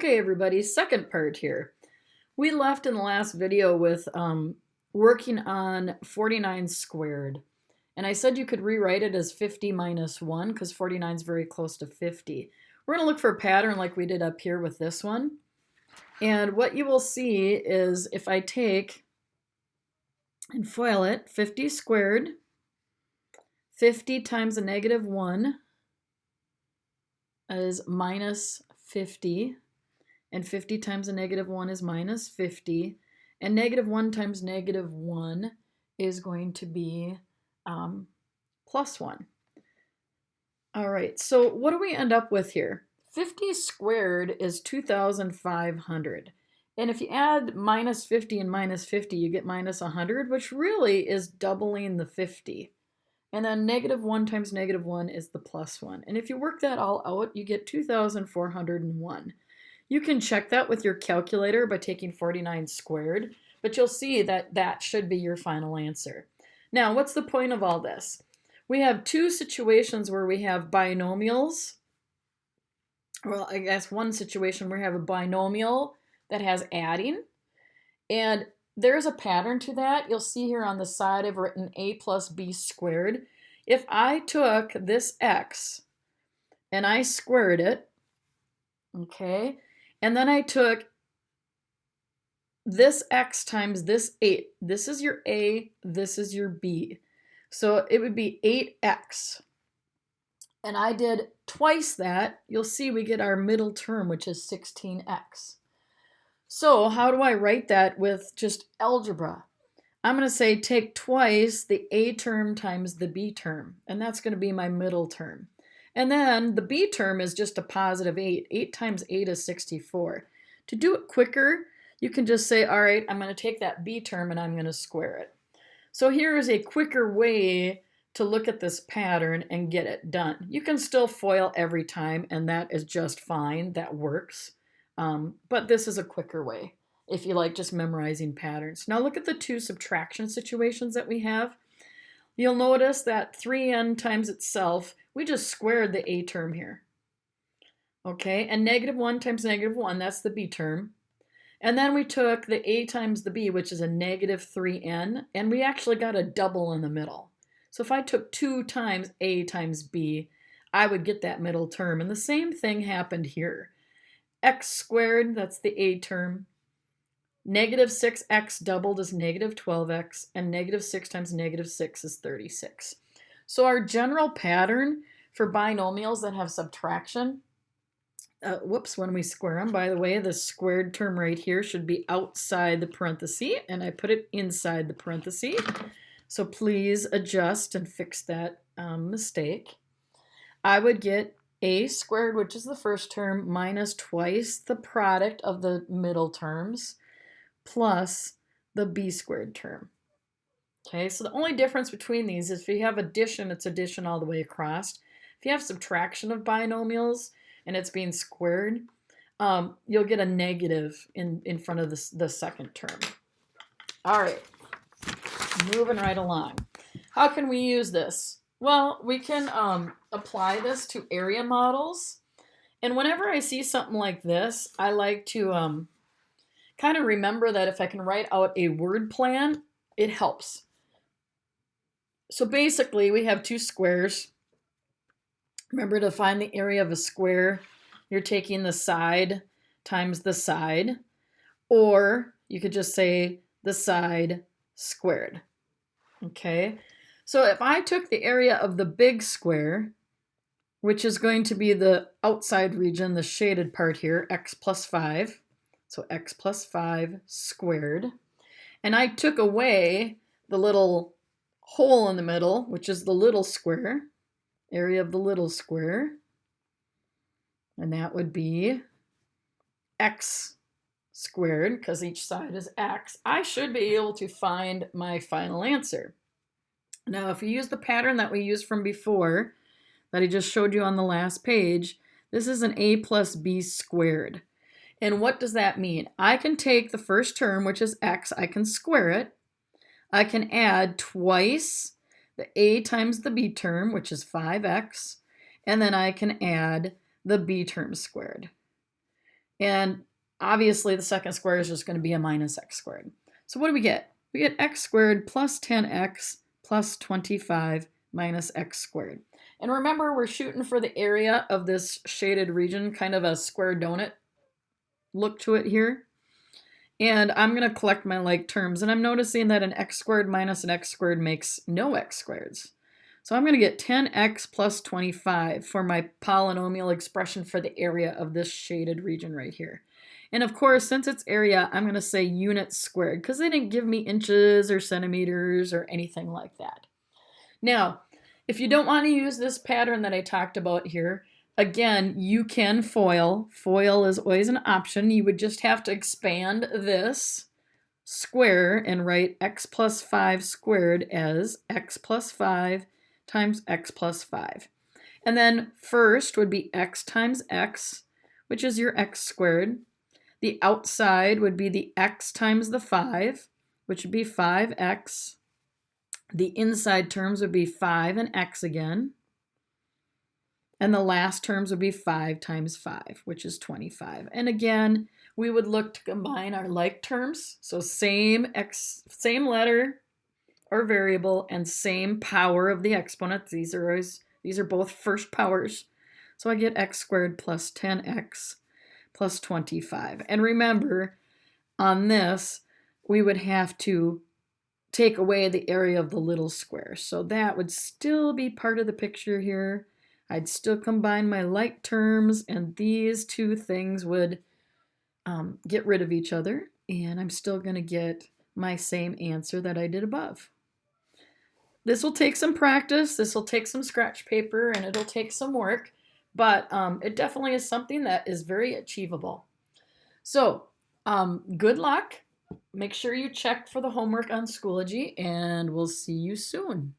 Okay, everybody, second part here. We left in the last video with working on 49 squared. And I said you could rewrite it as 50 minus 1 because 49 is very close to 50. We're going to look for a pattern like we did up here with this one. And what you will see is if I take and FOIL it, 50 squared, 50 times a negative 1 is minus 50. And 50 times a negative 1 is minus 50. And negative 1 times negative 1 is going to be plus 1. All right, so what do we end up with here? 50 squared is 2,500. And if you add minus 50 and minus 50, you get minus 100, which really is doubling the 50. And then negative 1 times negative 1 is the plus 1. And if you work that all out, you get 2,401. You can check that with your calculator by taking 49 squared, but you'll see that that should be your final answer. Now, what's the point of all this? We have two situations where we have binomials. Well, I guess one situation where we have a binomial that has adding, and there's a pattern to that. You'll see here on the side I've written a plus b squared. If I took this x and I squared it, okay, and then I took this x times this 8. This is your a, this is your b. So it would be 8x. And I did twice that. You'll see we get our middle term, which is 16x. So how do I write that with just algebra? I'm going to say take twice the a term times the b term, and that's going to be my middle term. And then the b term is just a positive 8. 8 times 8 is 64. To do it quicker, you can just say, all right, I'm going to take that b term and I'm going to square it. So here is a quicker way to look at this pattern and get it done. You can still FOIL every time, and that is just fine. That works. But this is a quicker way if you like just memorizing patterns. Now look at the two subtraction situations that we have. You'll notice that 3n times itself, we just squared the a term here. Okay, and negative 1 times negative 1, that's the b term. And then we took the a times the b, which is a negative 3n, and we actually got a double in the middle. So if I took 2 times a times b, I would get that middle term. And the same thing happened here. X squared, that's the a term. Negative 6x doubled is negative 12x, and negative 6 times negative 6 is 36. So our general pattern for binomials that have subtraction, when we square them, by the way, the squared term right here should be outside the parenthesis, and I put it inside the parenthesis. So please adjust and fix that mistake. I would get a squared, which is the first term, minus twice the product of the middle terms, plus the b squared term. Okay, so the only difference between these is if you have addition, it's addition all the way across. If you have subtraction of binomials and it's being squared, you'll get a negative in front of the second term. All right, moving right along. How can we use this? Well, we can apply this to area models. And whenever I see something like this, I like to kind of remember that if I can write out a word plan, it helps. So basically, we have two squares. Remember, to find the area of a square, you're taking the side times the side, or you could just say the side squared. Okay, so if I took the area of the big square, which is going to be the outside region, the shaded part here, x plus 5, so x plus 5 squared, and I took away the little hole in the middle, which is the little square, area of the little square, and that would be x squared, because each side is x, I should be able to find my final answer. Now, if you use the pattern that we used from before, that I just showed you on the last page, this is an a plus b squared. And what does that mean? I can take the first term, which is x, I can square it. I can add twice the a times the b term, which is 5x, and then I can add the b term squared. And obviously the second square is just going to be a minus x squared. So what do we get? We get x squared plus 10x plus 25 minus x squared. And remember, we're shooting for the area of this shaded region, kind of a square donut look to it here. And I'm going to collect my like terms, and I'm noticing that an x squared minus an x squared makes no x squareds. So I'm going to get 10x plus 25 for my polynomial expression for the area of this shaded region right here. And of course, since it's area, I'm going to say units squared because they didn't give me inches or centimeters or anything like that. Now, if you don't want to use this pattern that I talked about here, again, you can FOIL. FOIL is always an option. You would just have to expand this square and write x plus 5 squared as x plus 5 times x plus 5. And then first would be x times x, which is your x squared. The outside would be the x times the 5, which would be 5x. The inside terms would be 5 and x again. And the last terms would be 5 times 5, which is 25. And again, we would look to combine our like terms. So same letter or variable and same power of the exponent. These are both first powers. So I get x squared plus 10x plus 25. And remember, on this, we would have to take away the area of the little square. So that would still be part of the picture here. I'd still combine my like terms, and these two things would get rid of each other, and I'm still going to get my same answer that I did above. This will take some practice, this will take some scratch paper, and it'll take some work, but it definitely is something that is very achievable. So, good luck. Make sure you check for the homework on Schoology, and we'll see you soon.